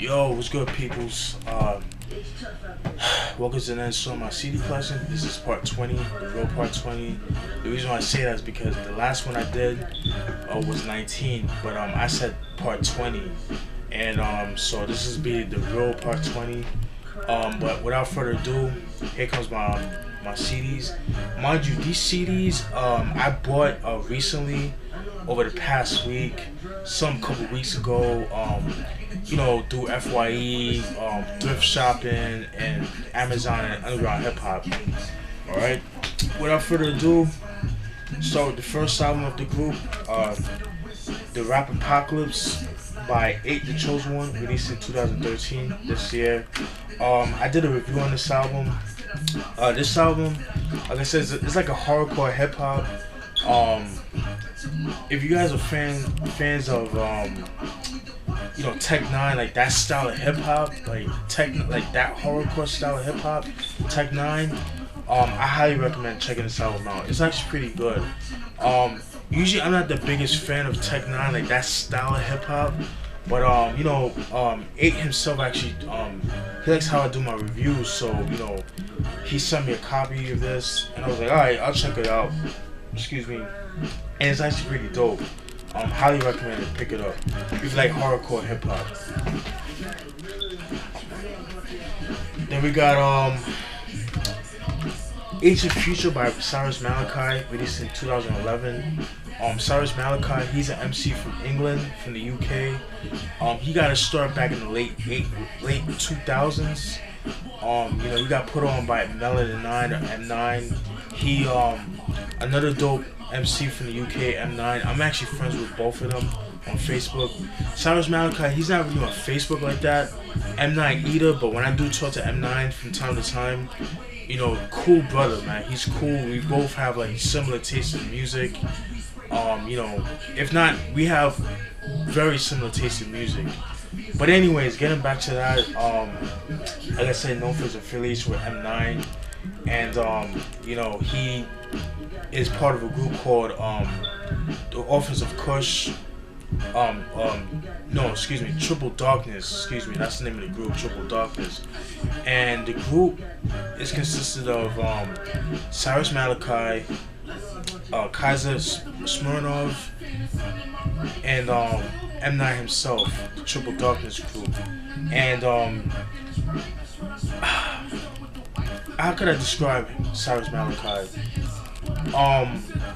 Yo, what's good, peoples? Welcome to the next song, my CD collection. This is part 20, the real part 20. The reason why I say that is because the last one I did was 19, but I said part 20, and so this is be the real part 20. But without further ado, here comes my CDs. Mind you, these CDs I bought recently, over the past week, some couple weeks ago, you know, through FYE, thrift shopping, and Amazon and underground hip hop. Alright, without further ado, start with the first album of the group, the Rappingpocalypse by A.D.H.D, the Chosen One, released in 2013, this year. I did a review on this album. This album, like I said, it's like a hardcore hip hop. If you guys are fans of you know, Tech Nine, like that style of hip hop, like that hardcore style of hip hop, Tech Nine, I highly recommend checking this album out. It's actually pretty good. Usually I'm not the biggest fan of Tech Nine, like that style of hip hop, but you know, A.D.H.D himself actually, he likes how I do my reviews, so you know, he sent me a copy of this, and I was like, alright, I'll check it out. Excuse me. And it's actually pretty dope. Highly recommend it. Pick it up if you like hardcore hip hop. Then we got Ancient Future by Cyrus Malachi, released in 2011. Cyrus Malachi, he's an MC from England, from the UK. He got his start back in the late 2000s. You know, he got put on by Melody 9 or M9. He another dope MC from the UK, M9. I'm actually friends with both of them on Facebook. Cyrus Malachi, he's not really on Facebook like that. M9 either, but when I do talk to M9 from time to time, you know, cool brother, man. He's cool. We both have like similar tastes in music. You know, if not, we have very similar tastes in music. But anyways, getting back to that, like I said, known for his affiliation with M9, and you know, he is part of a group called the Orphans of Kush. No, excuse me, Triple Darkness. Excuse me, that's the name of the group, Triple Darkness. And the group is consisted of Cyrus Malachi, Kaiser Smirnov, and M9 himself, the Triple Darkness group. And how could I describe Cyrus Malachi?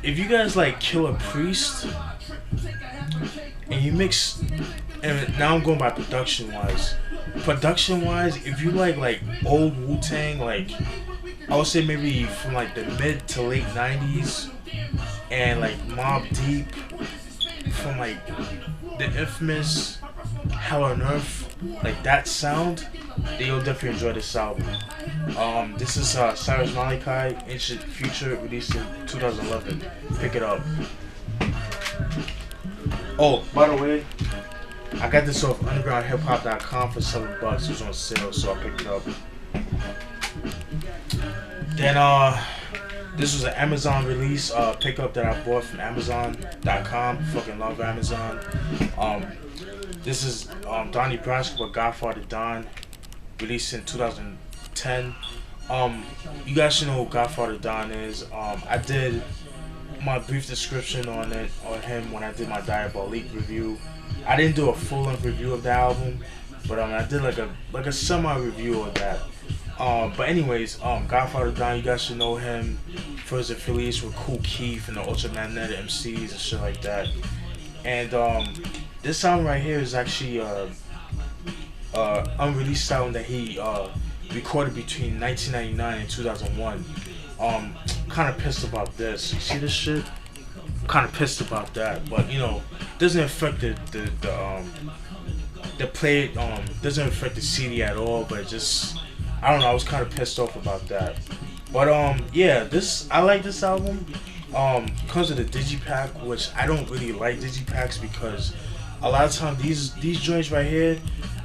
If you guys like Killer Priest and you mix, and now I'm going by production wise, if you like old Wu-Tang, like I would say maybe from like the mid to late 90s, and like Mobb Deep from like the infamous Hell on Earth, like that sound, then you'll definitely enjoy this album. This is Cyrus Malachi, Ancient Future, released in 2011. Pick it up. Oh, by the way, I got this off undergroundhiphop.com for $7. It was on sale, so I picked it up. Then this was an Amazon release pickup that I bought from Amazon.com. Fucking love Amazon. This is Donnie Brasco with Godfather Don, released in 2010. You guys should know who Godfather Don is. I did my brief description on him when I did my Diabolique review. I didn't do a full-length review of the album, but I did like a semi-review of that. But anyways, Godfather Don, you guys should know him for his affiliation with Kool Keith and the Ultramagnetic MCs and shit like that. And this album right here is actually unreleased album that he recorded between 1999 and 2001. Kind of pissed about this. You see this shit? Kind of pissed about that, but you know, doesn't affect the play. Doesn't affect the CD at all. But it just, I don't know. I was kind of pissed off about that. But yeah, I like this album. Comes with a digipack, which I don't really like digipacks because a lot of times these joints right here,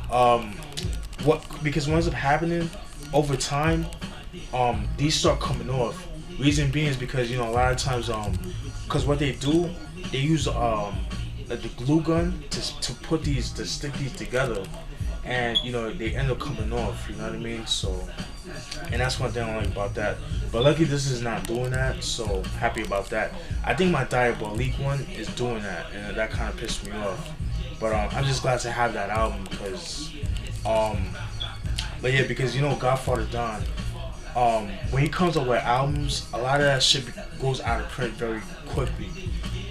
because what ends up happening over time, these start coming off. Reason being is because, you know, a lot of times because what they do, they use the glue gun to stick these together, and you know they end up coming off. You know what I mean? So, and that's one thing I like about that. But luckily, this is not doing that, so happy about that. I think my Diabolique one is doing that, and that kind of pissed me off. But I'm just glad to have that album because, but yeah, because you know Godfather Don, when he comes up with albums, a lot of that shit goes out of print very quickly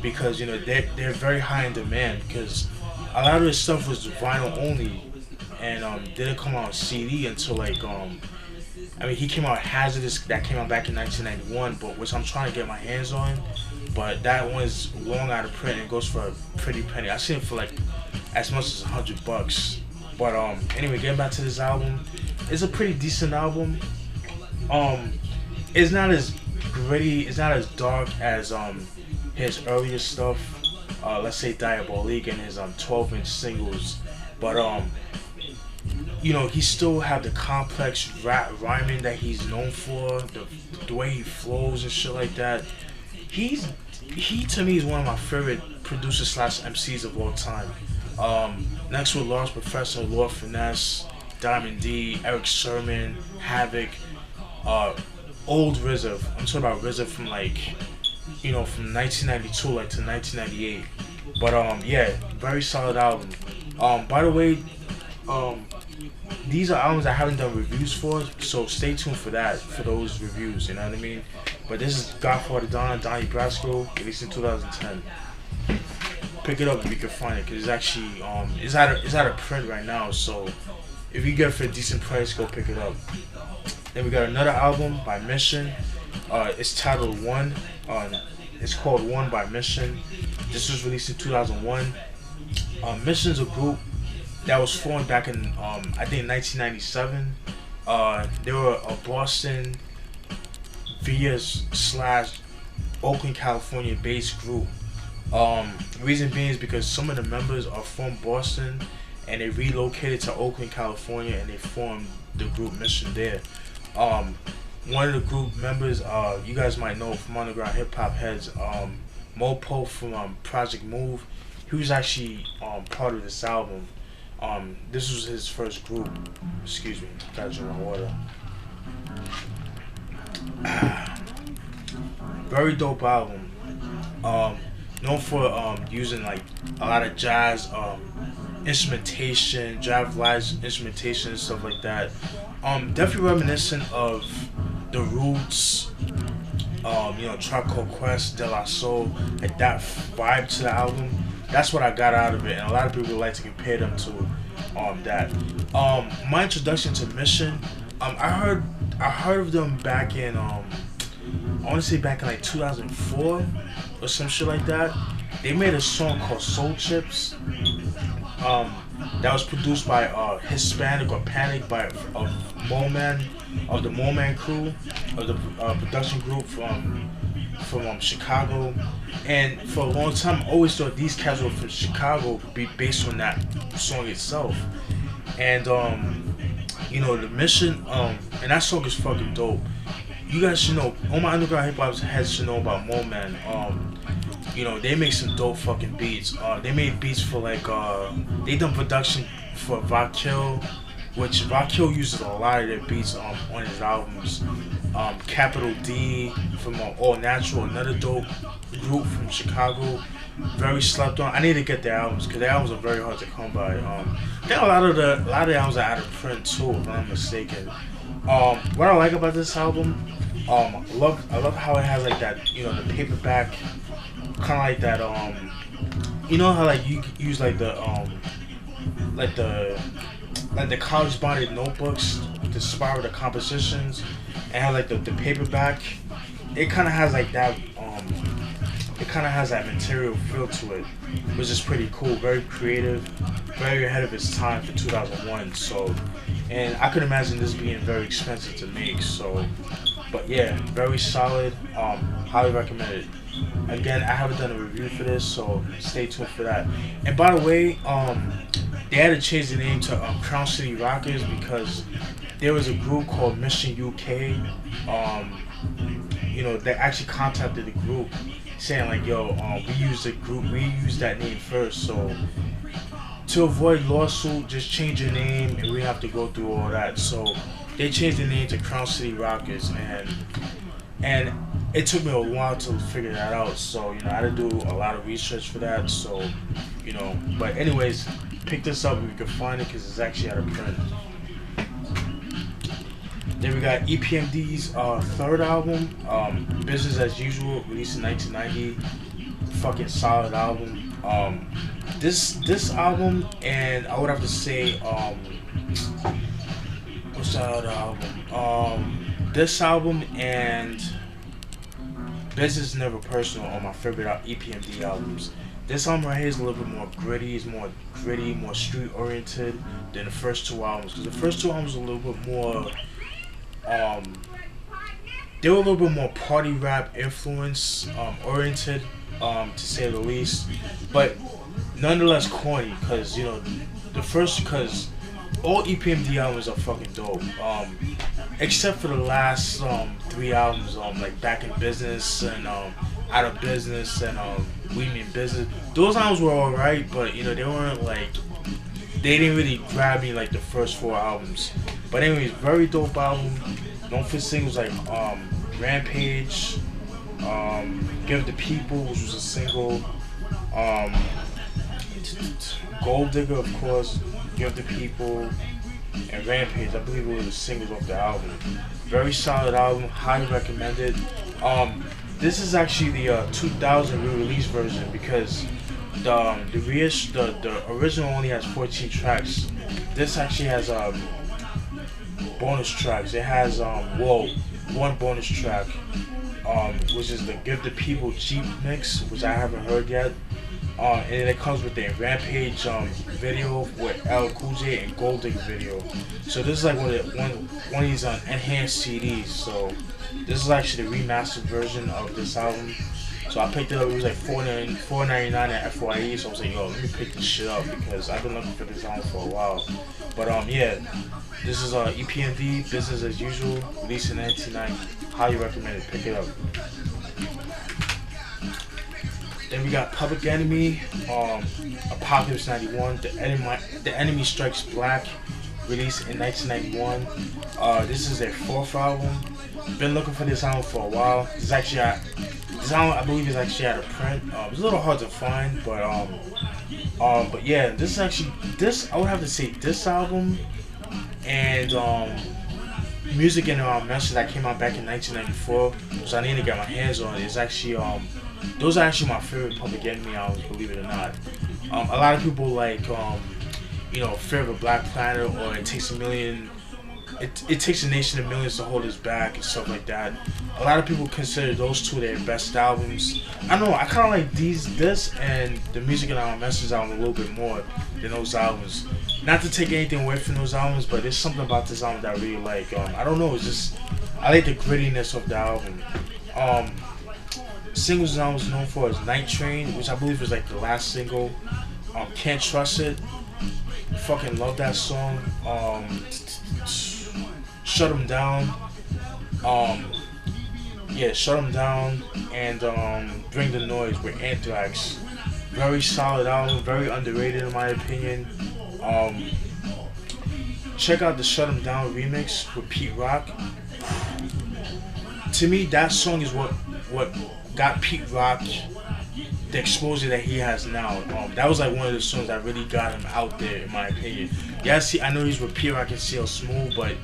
because you know they're very high in demand because a lot of his stuff was vinyl only and didn't come out on CD until like I mean he came out Hazardous that came out back in 1991, but which I'm trying to get my hands on, but that one is long out of print and goes for a pretty penny. I seen it for like as much as $100. But anyway, getting back to this album, it's a pretty decent album. It's not as gritty, it's not as dark as his earlier stuff. Let's say Diabolique and his 12-inch singles, but you know he still have the complex rhyming that he's known for, the way he flows and shit like that. He to me is one of my favorite producers slash MCs of all time. Next with Large Professor, Lord Finesse, Diamond D, Eric Sermon, Havoc, old RZA. I'm talking about RZA from like, you know, from 1992 like to 1998. But yeah, very solid album. By the way, these are albums I haven't done reviews for, so stay tuned for that, for those reviews. You know what I mean? But this is Godfather Don Donnie Brasco, released in 2010. Pick it up if you can find it, because it's actually it's out of print right now. So if you get it for a decent price, go pick it up. Then we got another album by Mission. It's titled One. It's called One by Mission. This was released in 2001. Mission's a group that was formed back in I think 1997. They were a Boston via / Oakland, California based group. Reason being is because some of the members are from Boston and they relocated to Oakland, California, and they formed the group Mission there. One of the group members, you guys might know from underground hip hop heads, Mopo from Project Move. He was actually part of this album. This was his first group. Excuse me, gotta drink my water. Very dope album. Known for using like a lot of jazz instrumentation, jazz instrumentation and stuff like that. Definitely reminiscent of The Roots, you know, Tribe Called Quest, De La Soul, like that vibe to the album. That's what I got out of it, and a lot of people like to compare them to that. My introduction to Mission, I heard of them back in I want to say back in like 2004 or some shit like that. They made a song called Soul Chips. That was produced by Hispanic or Panic by Moman of the Moman crew of the production group from Chicago. And for a long time, I always thought these cats were from Chicago, based on that song itself. And you know, the Mission, and that song is fucking dope. You guys should know, all my underground hip hop heads should know about Moman. You know, they make some dope fucking beats. They made beats for like, they done production for Vakil, which Vakil uses a lot of their beats on his albums. Capital D from All Natural, another dope group from Chicago, very slept on. I need to get their albums because their albums are very hard to come by. I think a lot of the albums are out of print too, if I'm not mistaken. What I like about this album, I love how it has like that, you know, the paperback, kind of like that. You know how like you use like the college bonded notebooks to spiral the compositions, and have like the paperback. It kind of has like that. It kind of has that material feel to it, which is pretty cool. Very creative, very ahead of its time for 2001. So, and I could imagine this being very expensive to make. So, but yeah, very solid. Highly recommend it. Again, I haven't done a review for this, so stay tuned for that. And by the way, they had to change the name to Crown City Rockers because there was a group called Mission UK. You know, they actually contacted the group saying like, yo, we used that name first, so to avoid lawsuit, just change your name, and we have to go through all that. So they changed the name to Crown City Rockets, and it took me a while to figure that out. So I had to do a lot of research for that. So but anyways, pick this up if you can find it because it's actually out of print. Then we got EPMD's third album, Business as Usual, released in 1990. Fucking solid album. This album, and I would have to say, what's that other album? This album and Business Never Personal are my favorite EPMD albums. This album right here is a little bit more gritty. It's more gritty, more street oriented than the first two albums. Because the first two albums are a little bit more, they were a little bit more party rap influence oriented, to say the least. But nonetheless corny, because because all EPMD albums are fucking dope. Except for the last three albums, like Back in Business and Out of Business and We Mean Business. Those albums were alright, but they weren't like, they didn't really grab me like the first four albums. But anyways, very dope album. Known for singles like Rampage, Give the People, which was a single, Gold Digger, of course, Give the People, and Rampage. I believe it was the singles off the album. Very solid album, highly recommended. This is actually the 2000 re-release version because the original only has 14 tracks. This actually has bonus tracks. It has one bonus track, which is the Give the People Jeep mix, which I haven't heard yet. And then it comes with the Rampage video with L Cool J and Gold Digger video. So this is like one of these enhanced CDs. So this is actually the remastered version of this album. So I picked it up. It was like $4.99 at FYE. So I was like, yo, let me pick this shit up because I've been looking for this album for a while. But yeah, this is EPMD, Business as Usual, released in 1990. Highly recommended. Pick it up. Then we got Public Enemy, Apocalypse 91, The Enemy Strikes Black, released in 1991. This is their fourth album. Been looking for this album for a while. This album I believe is actually out of print. It's a little hard to find, but yeah, this I would have to say this album and Music in Our Message that came out back in 1994, which I need to get my hands on. It's actually those are actually my favorite Public Enemy albums, believe it or not. A lot of people like Fear of a Black Planet or It Takes a Million. It Takes a Nation of Millions to Hold Us Back and stuff like that. A lot of people consider those two their best albums. I don't know, I kind of like this and the Music in Our Message album a little bit more than those albums. Not to take anything away from those albums, but there's something about this album that I really like. I don't know, it's just, I like the grittiness of the album. Singles I was known for is Night Train, which I believe was like the last single. Can't Trust It. Fucking love that song. Shut 'Em Down. Shut 'Em Down and Bring the Noise with Anthrax. Very solid album, very underrated in my opinion. Check out the Shut 'Em Down remix with Pete Rock. To me, that song is what got Pete Rock the exposure that he has now. That was like one of the songs that really got him out there, in my opinion. Yes, I know he's with Pete Rock and CL Smooth, but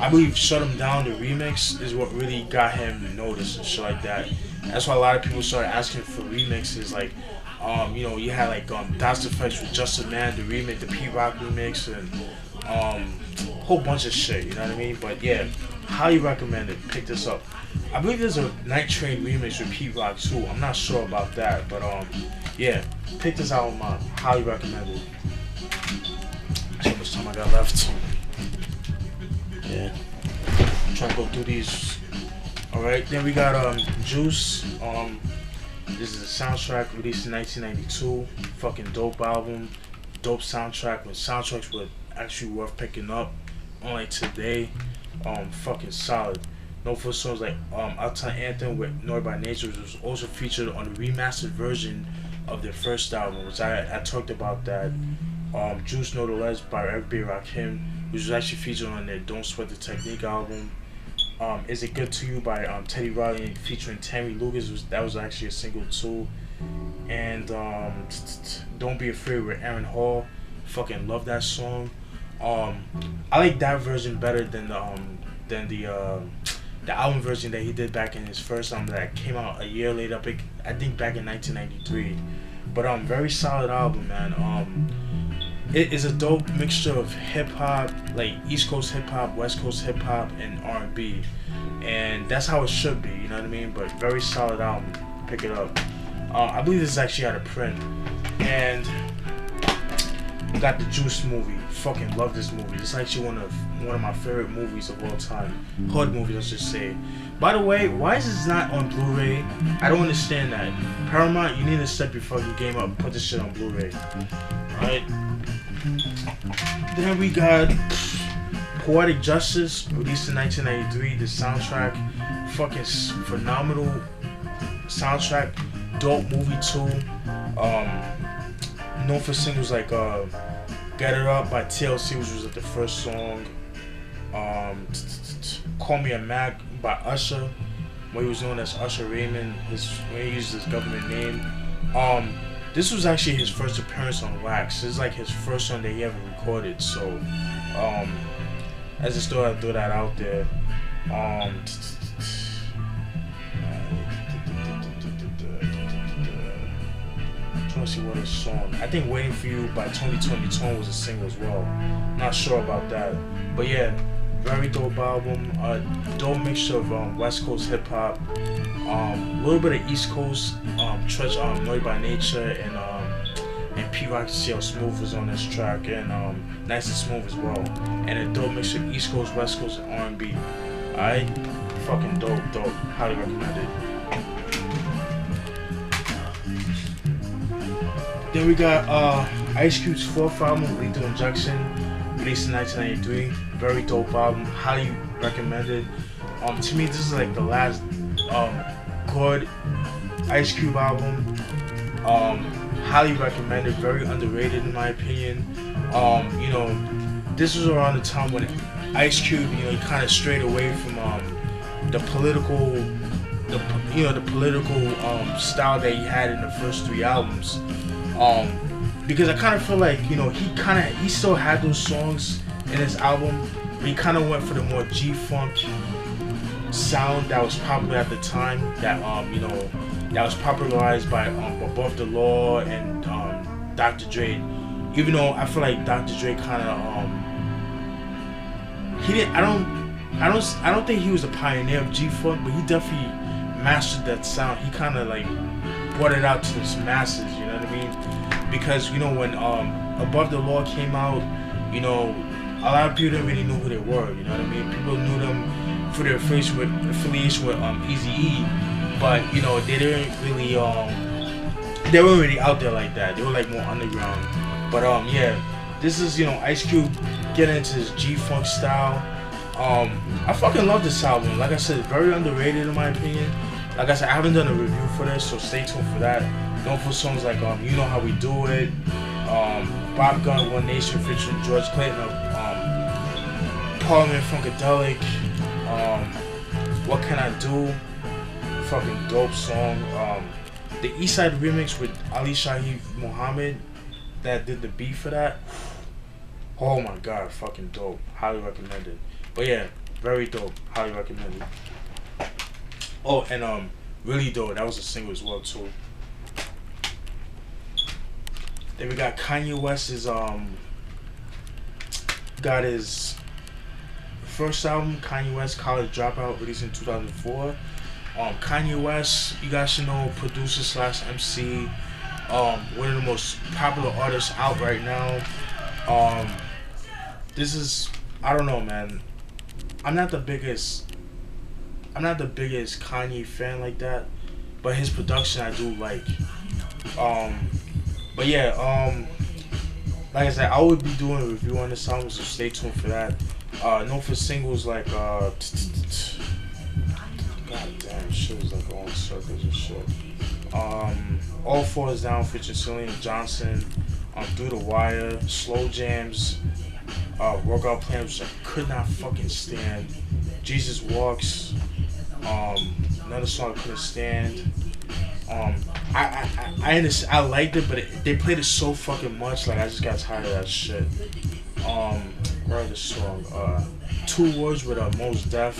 I believe Shut 'Em Down, the remix, is what really got him noticed and shit like that. That's why a lot of people started asking for remixes. Like, you had like That's Effects with Just a Man, the remix, the Pete Rock remix, and a whole bunch of shit. You know what I mean? But yeah, highly recommend it. Pick this up. I believe there's a Night Train remix with Pete Rock too. I'm not sure about that, but yeah, pick this album up. Highly recommend it. How much time I got left? Yeah, I'm trying to go through these. All right, then we got Juice. This is a soundtrack released in 1992. Fucking dope album, dope soundtrack. When soundtracks were actually worth picking up, unlike today. Fucking solid. Known for songs like Uptown Anthem with Noise by Nature, which was also featured on the remastered version of their first album, which I talked about that Juice No the Less by Everybody Rakim, which was actually featured on their Don't Sweat the Technique album. Is It Good to You by Teddy Riley featuring Tammy Lucas, that was actually a single too. And Don't Be Afraid with Aaron Hall, fucking love that song. I like that version better than the album version that he did back in his first album that came out a year later, I think back in 1993. But very solid album, man. It is a dope mixture of hip hop, like East Coast hip hop, West Coast hip hop, and R&B, and that's how it should be. You know what I mean? But very solid album. Pick it up. I believe this is actually out of print, and we got the Juice movie. Fucking love this movie. It's actually one of my favorite movies of all time. Hood movies, I should say. By the way, why is this not on Blu-ray? I don't understand that. Paramount, you need to step your fucking game up and put this shit on Blu-ray. Alright. Then we got Poetic Justice, released in 1993. The soundtrack, fucking phenomenal soundtrack. Dope movie too. Known for singles like Get It Up by TLC, which was like the first song. Call Me a Mac by Usher, when he was known as Usher Raymond, when he used his government name. This was actually his first appearance on Wax. This is like his first song that he ever recorded. So, I just thought I'd throw that out there. Trying to see what his song. I think Waiting for You by Tony Tone was a single as well. Not sure about that, but yeah, very dope album. Dope mixture of West Coast hip hop, a little bit of East Coast. Noise by Nature and P Rock CL Smooth was on this track, and Nice and Smooth as well. And a dope mixture of East Coast, West Coast, and R&B. Alright, fucking dope. Highly recommend it. Then we got Ice Cube's fourth album, Lethal Injection, released in 1993. Very dope album, highly recommended. To me, this is like the last good Ice Cube album. Highly recommended, very underrated in my opinion. This was around the time when Ice Cube, he kind of strayed away from the political style that he had in the first three albums. Because I kind of feel like he still had those songs in his album, but he kind of went for the more G-funk sound that was popular at the time. That that was popularized by Above the Law and Dr. Dre. Even though I feel like Dr. Dre kind of he didn't. I don't think he was a pioneer of G-funk, but he definitely mastered that sound. He kind of like brought it out to the masses. You know what I mean? Because when Above the Law came out, a lot of people didn't really know who they were. You know what I mean? People knew them for their affiliation with Eazy-E, but they didn't really they weren't really out there like that. They were like more underground. But yeah, this is Ice Cube getting into his G-funk style. I fucking love this album. Like I said, very underrated in my opinion. Like I said, I haven't done a review for this, so stay tuned for that. Known for songs like You Know How We Do It, Bob Gunn, One Nation featuring George Clayton, Parliament Funkadelic, What Can I Do? Fucking dope song. The Eastside remix with Ali Shaheed Muhammad that did the beat for that. Oh my god, fucking dope. Highly recommended. But yeah, very dope. Highly recommended. Oh, and Really Dope. That was a single as well too. Then we got Kanye West's got his first album, Kanye West College Dropout, released in 2004. Kanye West, you guys should know, producer / MC, one of the most popular artists out right now. This is, I don't know, man. I'm not the biggest Kanye fan like that, but his production I do like. But yeah, like I said, I would be doing a review on this album, so stay tuned for that. Known for singles like god damn, shit was like going in circles and shit. All Fours Down featuring Selena Johnson, Through the Wire, Slow Jams, Workout Plan, which I could not fucking stand. Jesus Walks, another song I couldn't stand. I understand, I liked it, but they played it so fucking much, like I just got tired of that shit. What other song? Two Words with Mos Def.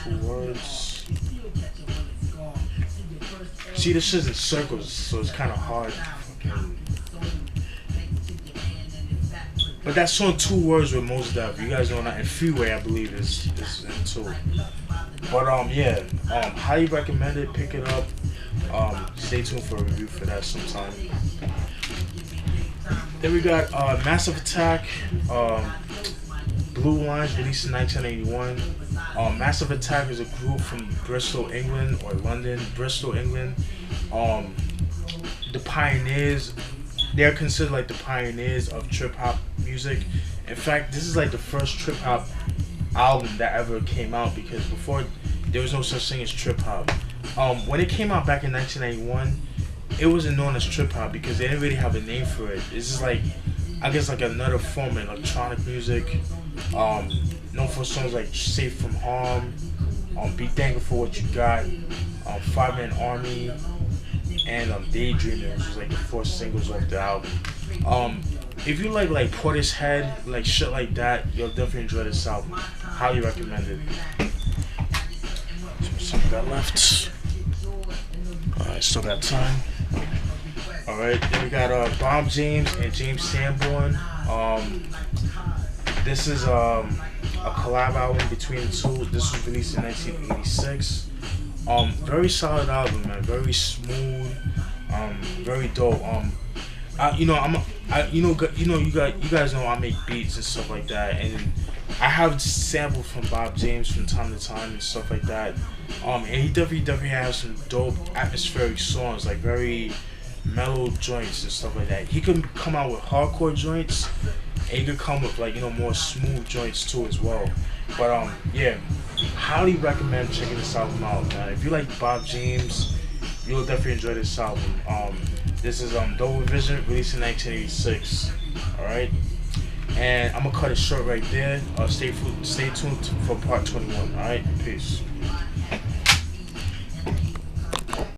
Two Words. See, this shit's in circles, so it's kind of hard. But that song Two Words with Mos Def, you guys know that, and Freeway, I believe, is in too. But highly recommend it. Pick it up. Stay tuned for a review for that sometime. Then we got Massive Attack, Blue Lines, released in 1981. Massive Attack is a group from Bristol, England, or London, Bristol, England. The pioneers. They're considered like the pioneers of trip hop music. In fact, this is like the first trip hop album that ever came out, because before there was no such thing as trip hop. When it came out back in 1991, it wasn't known as trip hop because they didn't really have a name for it. It's just like, I guess, like another form of electronic music. Known for songs like Safe from Harm, Be Thankful for What You Got, 5-Man Army, and Daydreaming, which was like the 4 singles off the album. If you like Portishead, like shit like that, you'll definitely enjoy this album. Highly recommend it. Something got left. Alright, still got time. Alright, then we got Bob James and James Sanborn. This is a collab album between the two. This was released in 1986. Very solid album, man. Very smooth. Very dope. You guys know I make beats and stuff like that, and I have sampled from Bob James from time to time and stuff like that. And he definitely has some dope atmospheric songs, like very mellow joints and stuff like that. He could come out with hardcore joints, and he could come with like more smooth joints too as well. But yeah, highly recommend checking this album out, man. If you like Bob James, you'll definitely enjoy this album. This is Double Vision, released in 1986. All right, and I'm gonna cut it short right there. Stay tuned for part 21. All right, peace.